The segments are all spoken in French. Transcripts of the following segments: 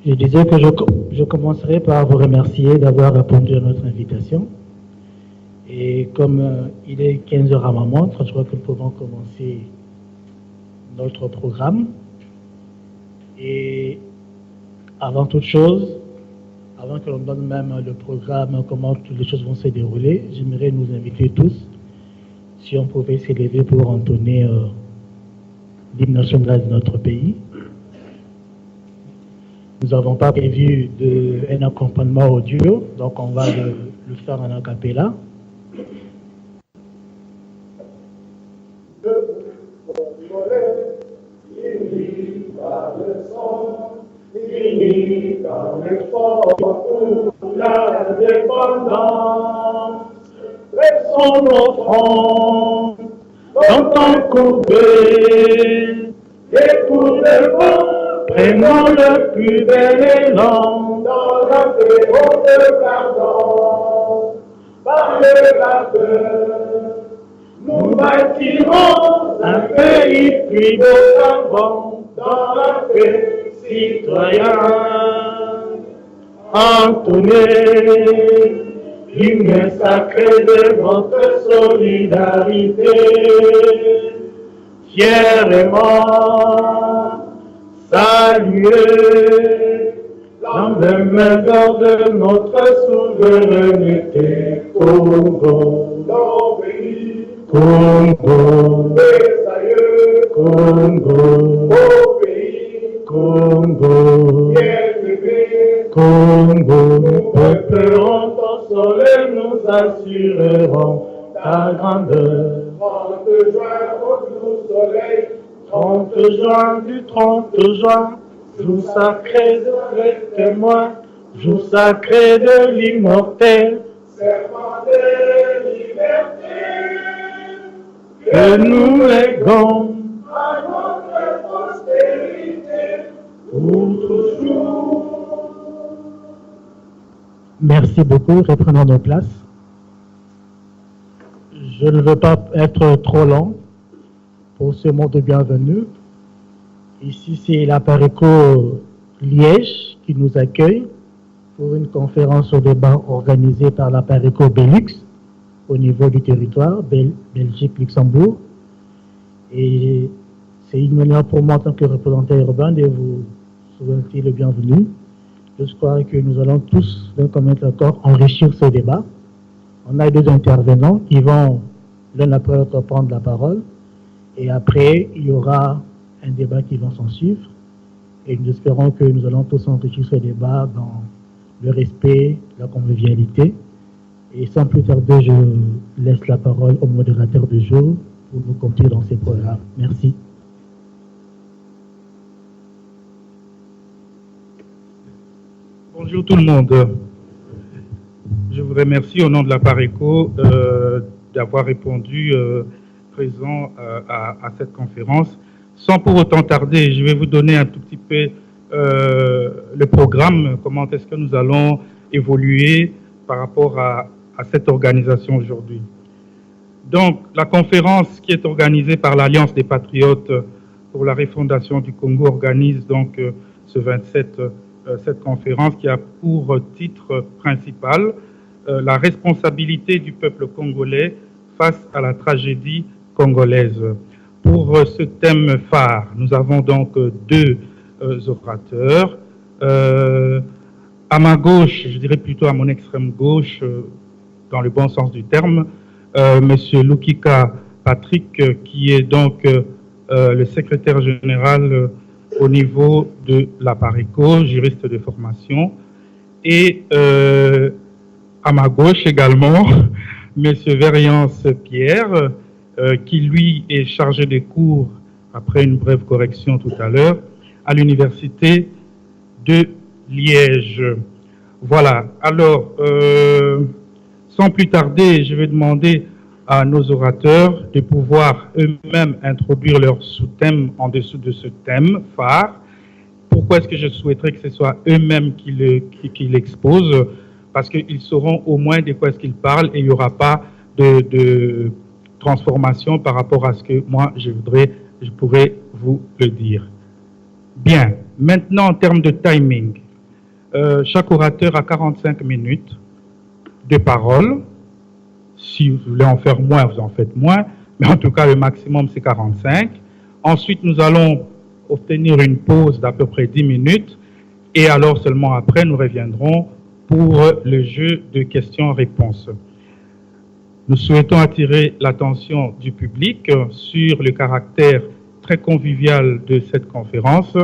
Je disais que je commencerai par vous remercier d'avoir répondu à notre invitation. Et comme il est 15 heures à ma montre, je crois que nous pouvons commencer notre programme. Et avant toute chose, avant que l'on donne même le programme, comment toutes les choses vont se dérouler, j'aimerais nous inviter tous, si on pouvait s'élever pour entonner l'hymne national de notre pays. Nous n'avons pas prévu un accompagnement audio, donc on va le faire en a cappella. Unis par l'effort pour la dépendance, pressons nos fronts, longtemps courbés, et pour le vent, prenons le plus bel élan dans la paix de pardon, par le labeur, nous bâtirons un pays plus beau qu'avant, dans la paix. Citoyens, entonnez l'hymne sacré de votre solidarité, fièrement saluez l'emblème d'or de notre souveraineté. Congo, Congo, Congo, Congo, Congo, peuple en ton soleil, nous assurerons ta grandeur. 30 juin au doux soleil, 30 juin du 30 juin, jour sacré de témoin, jour sacré de l'immortel, serment de liberté, que nous léguons à notre postérité. Merci beaucoup. Reprenons nos places. Je ne veux pas être trop long pour ce mot de bienvenue. Ici, c'est la Pareco Liège qui nous accueille pour une conférence au débat organisée par la Pareco Belux au niveau du territoire, Belgique-Luxembourg. Et c'est une manière pour moi, en tant que représentant urbain, de vous souhaiter le bienvenu. Je crois que nous allons tous, d'un commun accord, enrichir ce débat. On a deux intervenants qui vont l'un après l'autre prendre la parole. Et après, il y aura un débat qui va s'en suivre. Et nous espérons que nous allons tous enrichir ce débat dans le respect, la convivialité. Et sans plus tarder, je laisse la parole au modérateur du jour pour nous conduire dans ces programmes. Merci. Bonjour tout le monde. Je vous remercie au nom de la Pareco d'avoir répondu présent à cette conférence. Sans pour autant tarder, je vais vous donner un tout petit peu le programme, comment est-ce que nous allons évoluer par rapport à cette organisation aujourd'hui. Donc, la conférence qui est organisée par l'Alliance des Patriotes pour la refondation du Congo organise donc ce 27 cette conférence qui a pour titre principal la responsabilité du peuple congolais face à la tragédie congolaise. Pour ce thème phare, nous avons donc deux orateurs. À ma gauche, je dirais plutôt à mon extrême gauche, dans le bon sens du terme, Monsieur Lukika Patrick, qui est donc le secrétaire général au niveau de la Pareco, juriste de formation, et à ma gauche également, M. Veriance Pierre, qui lui est chargé des cours, après une brève correction tout à l'heure, à l'université de Liège. Voilà, alors, sans plus tarder, je vais demander à nos orateurs de pouvoir eux-mêmes introduire leur sous-thème en dessous de ce thème phare. Pourquoi est-ce que je souhaiterais que ce soit eux-mêmes qui l'exposent? Parce qu'ils sauront au moins de quoi est-ce qu'ils parlent et il n'y aura pas de transformation par rapport à ce que moi je pourrais vous le dire. Bien, maintenant en termes de timing, Chaque orateur a 45 minutes de parole. Si vous voulez en faire moins, vous en faites moins. Mais en tout cas, le maximum, c'est 45. Ensuite, nous allons obtenir une pause d'à peu près 10 minutes. Et alors seulement après, nous reviendrons pour le jeu de questions-réponses. Nous souhaitons attirer l'attention du public sur le caractère très convivial de cette conférence.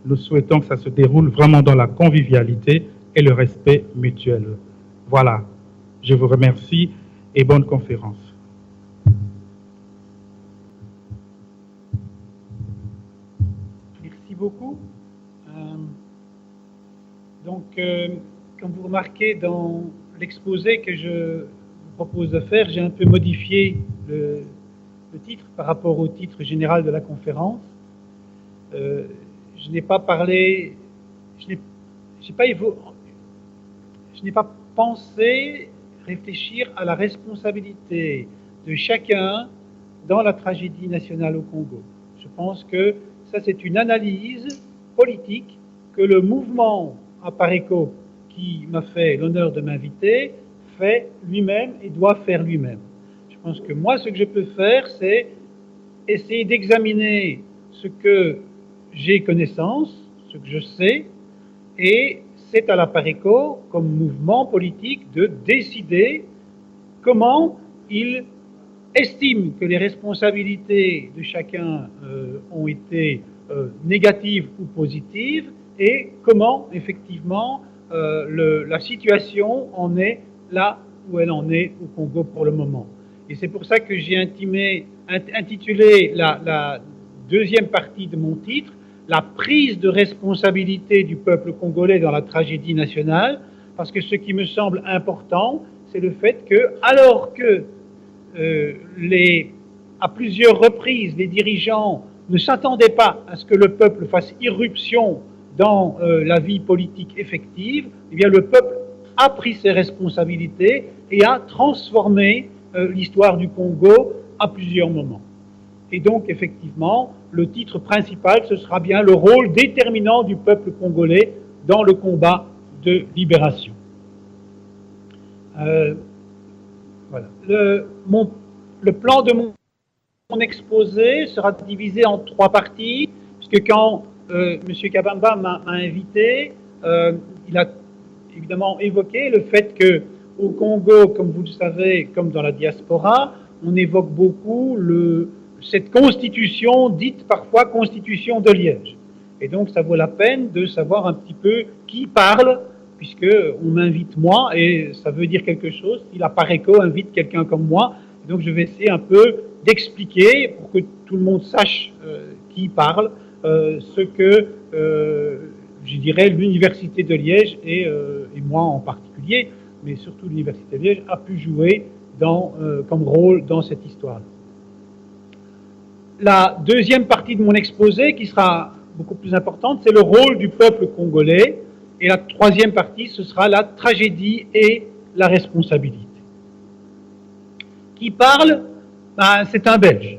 Nous souhaitons que ça se déroule vraiment dans la convivialité et le respect mutuel. Voilà, je vous remercie et bonne conférence. Merci beaucoup. Comme vous remarquez dans l'exposé que je vous propose de faire, j'ai un peu modifié le titre par rapport au titre général de la conférence. Je n'ai pas parlé, je n'ai pas pensé réfléchir à la responsabilité de chacun dans la tragédie nationale au Congo. Je pense que ça, c'est une analyse politique que le mouvement Apareco, qui m'a fait l'honneur de m'inviter, fait lui-même et doit faire lui-même. Je pense que moi, ce que je peux faire, c'est essayer d'examiner ce que j'ai connaissance, ce que je sais, et c'est à l'Apareco, comme mouvement politique, de décider comment il estime que les responsabilités de chacun ont été négatives ou positives, et comment, effectivement, la situation en est là où elle en est au Congo pour le moment. Et c'est pour ça que j'ai intitulé la deuxième partie de mon titre « La prise de responsabilité du peuple congolais dans la tragédie nationale », parce que ce qui me semble important, c'est le fait que, alors que à plusieurs reprises, les dirigeants ne s'attendaient pas à ce que le peuple fasse irruption dans la vie politique effective, eh bien le peuple a pris ses responsabilités et a transformé l'histoire du Congo à plusieurs moments. Et donc, effectivement, le titre principal, ce sera bien le rôle déterminant du peuple congolais dans le combat de libération. Voilà. Le plan de mon exposé sera divisé en 3 parties, puisque quand M. Kabamba m'a invité, il a évidemment évoqué le fait qu'au Congo, comme vous le savez, comme dans la diaspora, on évoque beaucoup cette constitution, dite parfois constitution de Liège. Et donc ça vaut la peine de savoir un petit peu qui parle, puisqu'on m'invite moi, et ça veut dire quelque chose, si l'Apareco invite quelqu'un comme moi. Donc je vais essayer un peu d'expliquer, pour que tout le monde sache qui parle, ce que, je dirais, l'Université de Liège, et moi en particulier, mais surtout l'Université de Liège, a pu jouer comme rôle dans cette histoire. La deuxième partie de mon exposé, qui sera beaucoup plus importante, c'est le rôle du peuple congolais, et la troisième partie, ce sera la tragédie et la responsabilité. Qui parle? C'est un Belge.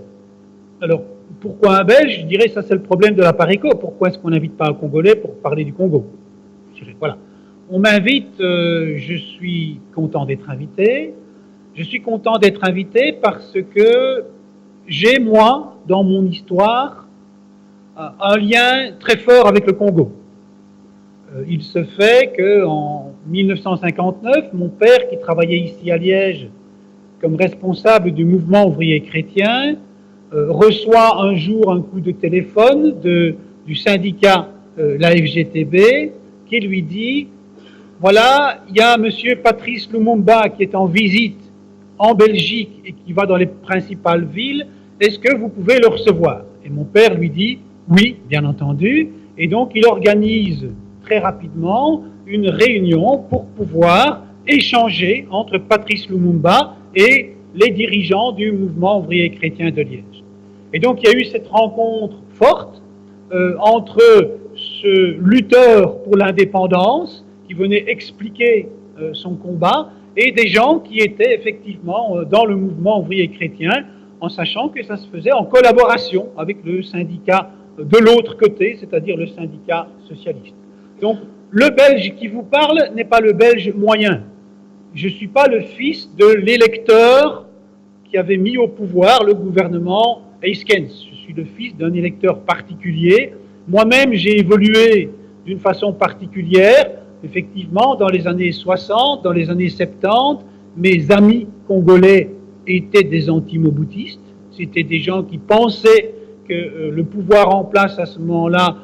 Alors, pourquoi un Belge? Je dirais, ça c'est le problème de l'Apareco. Pourquoi est-ce qu'on n'invite pas un Congolais pour parler du Congo? Je dirais, voilà. On m'invite, je suis content d'être invité. Je suis content d'être invité parce que j'ai, moi, dans mon histoire, un lien très fort avec le Congo. Il se fait qu'en 1959, mon père, qui travaillait ici à Liège comme responsable du mouvement ouvrier chrétien, reçoit un jour un coup de téléphone du syndicat la FGTB qui lui dit « Voilà, il y a M. Patrice Lumumba qui est en visite en Belgique et qui va dans les principales villes, est-ce que vous pouvez le recevoir ?» Et mon père lui dit « Oui, bien entendu ». Et donc il organise très rapidement une réunion pour pouvoir échanger entre Patrice Lumumba et les dirigeants du mouvement ouvrier chrétien de Liège. Et donc il y a eu cette rencontre forte entre ce lutteur pour l'indépendance qui venait expliquer son combat et des gens qui étaient effectivement dans le mouvement ouvrier chrétien, en sachant que ça se faisait en collaboration avec le syndicat de l'autre côté, c'est-à-dire le syndicat socialiste. Donc le Belge qui vous parle n'est pas le Belge moyen. Je ne suis pas le fils de l'électeur qui avait mis au pouvoir le gouvernement Eyskens. Je suis le fils d'un électeur particulier. Moi-même, j'ai évolué d'une façon particulière. Effectivement, dans les années 60, dans les années 70, mes amis congolais étaient des anti-moboutistes. C'était des gens qui pensaient que le pouvoir en place à ce moment-là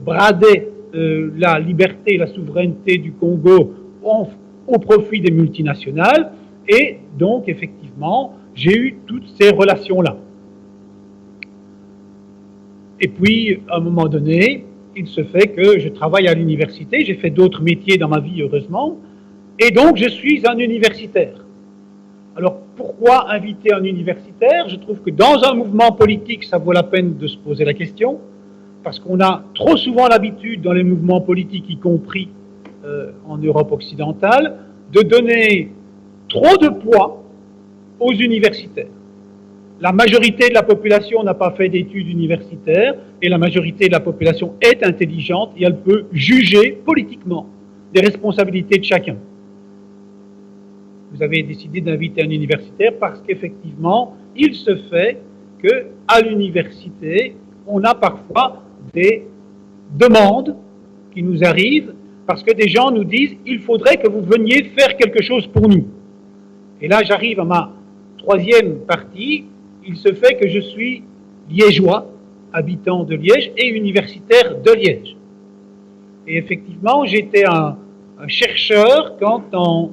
bradait la liberté et la souveraineté du Congo au profit des multinationales. Et donc, effectivement, j'ai eu toutes ces relations-là. Et puis, à un moment donné, il se fait que je travaille à l'université, j'ai fait d'autres métiers dans ma vie, heureusement, et donc je suis un universitaire. Alors, pourquoi inviter un universitaire? Je trouve que dans un mouvement politique, ça vaut la peine de se poser la question, parce qu'on a trop souvent l'habitude, dans les mouvements politiques, y compris en Europe occidentale, de donner trop de poids aux universitaires. La majorité de la population n'a pas fait d'études universitaires et la majorité de la population est intelligente et elle peut juger politiquement des responsabilités de chacun. Vous avez décidé d'inviter un universitaire parce qu'effectivement, il se fait qu'à l'université, on a parfois des demandes qui nous arrivent parce que des gens nous disent « il faudrait que vous veniez faire quelque chose pour nous ». Et là, j'arrive à ma troisième partie. Il se fait que je suis liégeois, habitant de Liège et universitaire de Liège. Et effectivement, j'étais un chercheur quand en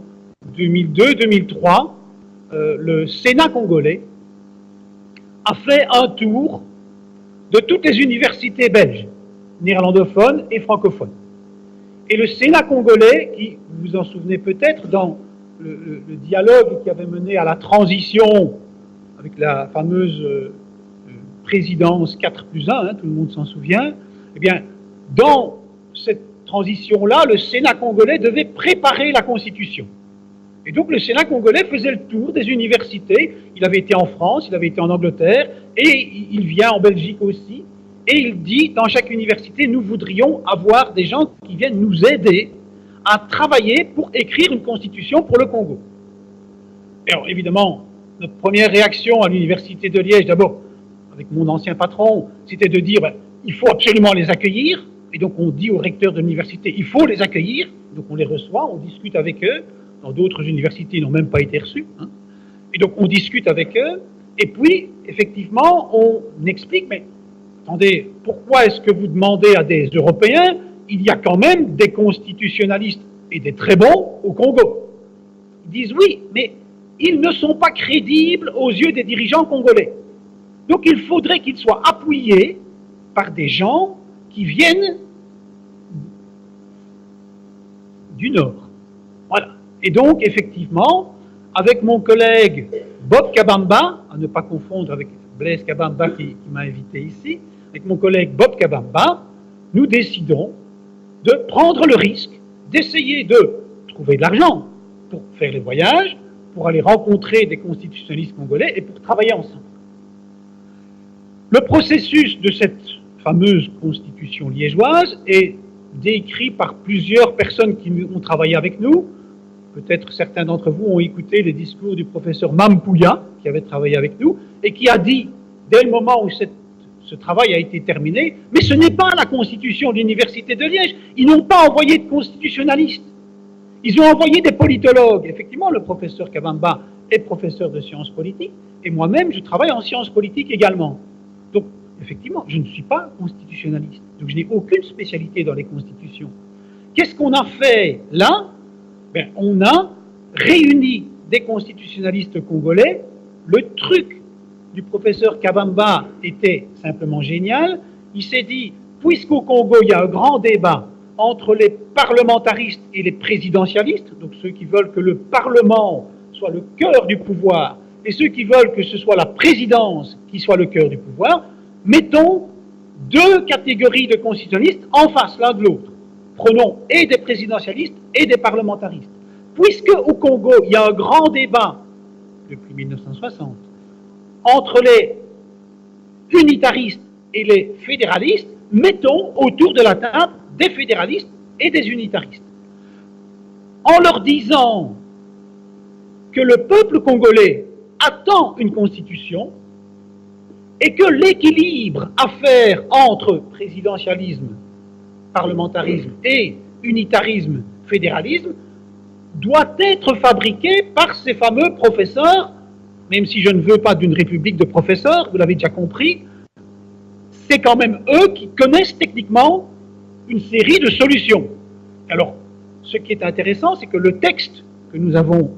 2002-2003, le Sénat congolais a fait un tour de toutes les universités belges, néerlandophones et francophones. Et le Sénat congolais, qui, vous vous en souvenez peut-être, dans le dialogue qui avait mené à la transition avec la fameuse présidence 4+1, tout le monde s'en souvient, eh bien, dans cette transition-là, le Sénat congolais devait préparer la Constitution. Et donc le Sénat congolais faisait le tour des universités. Il avait été en France, il avait été en Angleterre, et il vient en Belgique aussi. Et il dit, dans chaque université, nous voudrions avoir des gens qui viennent nous aider à travailler pour écrire une Constitution pour le Congo. Et alors, évidemment, notre première réaction à l'université de Liège, d'abord, avec mon ancien patron, c'était de dire, il faut absolument les accueillir. Et donc, on dit au recteur de l'université, il faut les accueillir. Donc, on les reçoit, on discute avec eux. Dans d'autres universités, ils n'ont même pas été reçus. Et donc, on discute avec eux. Et puis, effectivement, on explique, mais attendez, pourquoi est-ce que vous demandez à des Européens? Il y a quand même des constitutionnalistes et des très bons au Congo. Ils disent oui, mais ils ne sont pas crédibles aux yeux des dirigeants congolais. Donc il faudrait qu'ils soient appuyés par des gens qui viennent du Nord. Voilà. Et donc, effectivement, avec mon collègue Bob Kabamba, à ne pas confondre avec Blaise Kabamba qui m'a invité ici, avec mon collègue Bob Kabamba, nous décidons de prendre le risque d'essayer de trouver de l'argent pour faire les voyages, pour aller rencontrer des constitutionnalistes congolais et pour travailler ensemble. Le processus de cette fameuse constitution liégeoise est décrit par plusieurs personnes qui ont travaillé avec nous. Peut-être certains d'entre vous ont écouté les discours du professeur Mampouya, qui avait travaillé avec nous, et qui a dit, dès le moment où ce travail a été terminé, mais ce n'est pas la constitution de l'université de Liège, ils n'ont pas envoyé de constitutionnalistes, ils ont envoyé des politologues. Effectivement, le professeur Kabamba est professeur de sciences politiques, et moi-même, je travaille en sciences politiques également. Donc, effectivement, je ne suis pas constitutionnaliste, donc je n'ai aucune spécialité dans les constitutions. Qu'est-ce qu'on a fait là? Ben, on a réuni des constitutionnalistes congolais. Le truc du professeur Kabamba était simplement génial. Il s'est dit, puisqu'au Congo, il y a un grand débat entre les parlementaristes et les présidentialistes, donc ceux qui veulent que le Parlement soit le cœur du pouvoir, et ceux qui veulent que ce soit la présidence qui soit le cœur du pouvoir, mettons deux catégories de constitutionnalistes en face l'un de l'autre. Prenons et des présidentialistes et des parlementaristes. Puisque au Congo, il y a un grand débat, depuis 1960, entre les unitaristes et les fédéralistes, mettons autour de la table des fédéralistes et des unitaristes, en leur disant que le peuple congolais attend une constitution et que l'équilibre à faire entre présidentialisme, parlementarisme et unitarisme, fédéralisme, doit être fabriqué par ces fameux professeurs, même si je ne veux pas d'une république de professeurs, vous l'avez déjà compris, c'est quand même eux qui connaissent techniquement une série de solutions. Alors, ce qui est intéressant, c'est que le texte que nous avons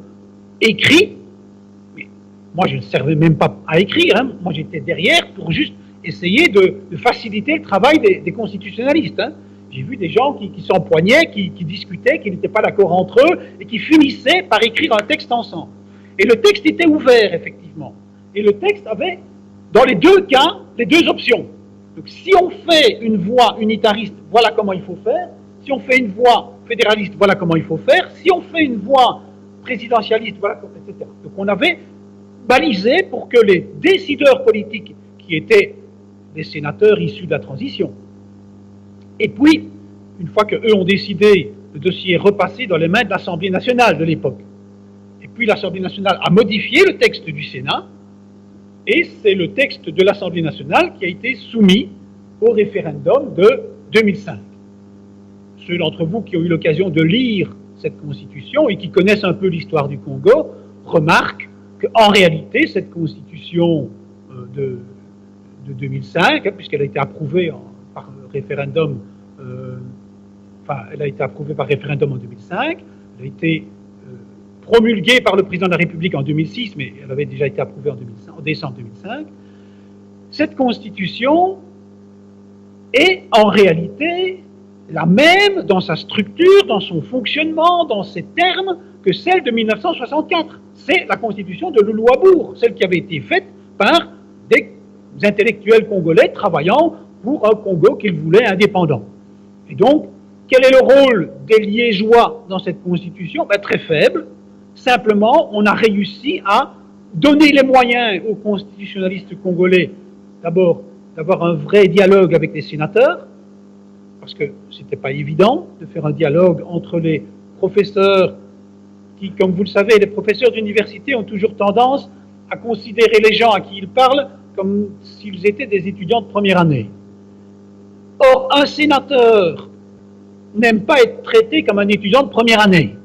écrit, mais moi je ne servais même pas à écrire, hein, moi j'étais derrière pour juste essayer de faciliter le travail des constitutionnalistes. Hein. J'ai vu des gens qui s'empoignaient, qui discutaient, qui n'étaient pas d'accord entre eux, et qui finissaient par écrire un texte ensemble. Et le texte était ouvert, effectivement. Et le texte avait, dans les deux cas, les deux options. Donc si on fait une voie unitariste, voilà comment il faut faire. Si on fait une voie fédéraliste, voilà comment il faut faire. Si on fait une voie présidentialiste, voilà, etc. Donc on avait balisé pour que les décideurs politiques, qui étaient des sénateurs issus de la transition, et puis, une fois qu'eux ont décidé, le dossier est repassé dans les mains de l'Assemblée nationale de l'époque. Et puis l'Assemblée nationale a modifié le texte du Sénat, et c'est le texte de l'Assemblée nationale qui a été soumis au référendum de 2005. Ceux d'entre vous qui ont eu l'occasion de lire cette constitution et qui connaissent un peu l'histoire du Congo remarquent qu'en réalité, cette constitution de 2005, puisqu'elle a été approuvée par référendum, elle a été approuvée par référendum en 2005, elle a été promulguée par le président de la République en 2006, mais elle avait déjà été approuvée en décembre 2005. Cette constitution est en réalité la même dans sa structure, dans son fonctionnement, dans ses termes, que celle de 1964. C'est la constitution de Loulouabour, celle qui avait été faite par des intellectuels congolais travaillant pour un Congo qu'ils voulaient indépendant. Et donc, quel est le rôle des Liégeois dans cette constitution? Très faible. Simplement, on a réussi à donner les moyens aux constitutionnalistes congolais, d'abord, d'avoir un vrai dialogue avec les sénateurs, parce que ce n'était pas évident de faire un dialogue entre les professeurs qui, comme vous le savez, les professeurs d'université ont toujours tendance à considérer les gens à qui ils parlent comme s'ils étaient des étudiants de première année. Or, un sénateur n'aime pas être traité comme un étudiant de première année.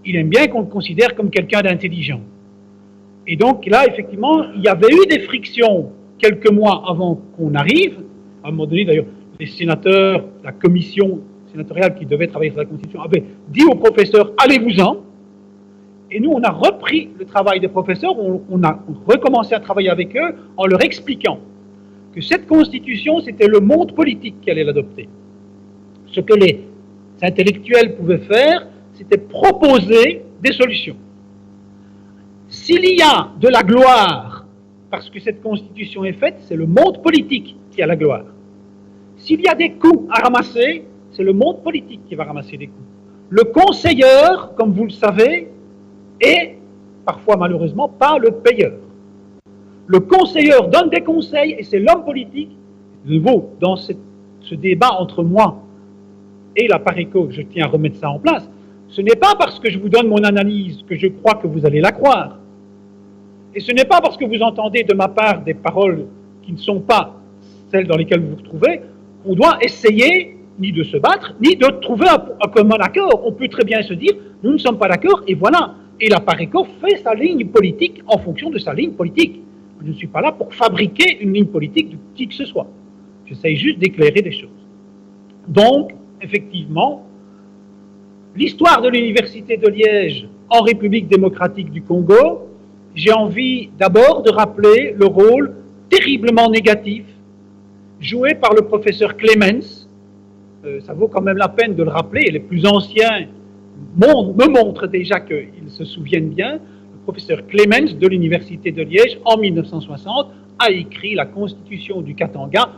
Il aime bien qu'on le considère comme quelqu'un d'intelligent. Et donc là, effectivement, il y avait eu des frictions quelques mois avant qu'on arrive. À un moment donné, d'ailleurs, les sénateurs, la commission sénatoriale qui devait travailler sur la Constitution avait dit aux professeurs « allez-vous-en ». Et nous, on a repris le travail des professeurs, on a recommencé à travailler avec eux en leur expliquant que cette Constitution, c'était le monde politique qui allait l'adopter. Ce que les intellectuels pouvaient faire, c'était proposer des solutions. S'il y a de la gloire, parce que cette Constitution est faite, c'est le monde politique qui a la gloire. S'il y a des coups à ramasser, c'est le monde politique qui va ramasser des coups. Le conseilleur, comme vous le savez, est parfois malheureusement pas le payeur. Le conseilleur donne des conseils et c'est l'homme politique. De nouveau, dans ce débat entre moi et la PARECO, je tiens à remettre ça en place. Ce n'est pas parce que je vous donne mon analyse que je crois que vous allez la croire. Et ce n'est pas parce que vous entendez de ma part des paroles qui ne sont pas celles dans lesquelles vous vous retrouvez qu'on doit essayer ni de se battre, ni de trouver un commun accord. On peut très bien se dire, nous ne sommes pas d'accord, et voilà. Et la PARECO fait sa ligne politique en fonction de sa ligne politique. Je ne suis pas là pour fabriquer une ligne politique de qui que ce soit. J'essaye juste d'éclairer des choses. Donc, effectivement, l'histoire de l'Université de Liège en République démocratique du Congo, j'ai envie d'abord de rappeler le rôle terriblement négatif joué par le professeur Clemens. Ça vaut quand même la peine de le rappeler, et les plus anciens me montrent déjà qu'ils se souviennent bien. Le professeur Clemens de l'Université de Liège, en 1960, a écrit la Constitution du Katanga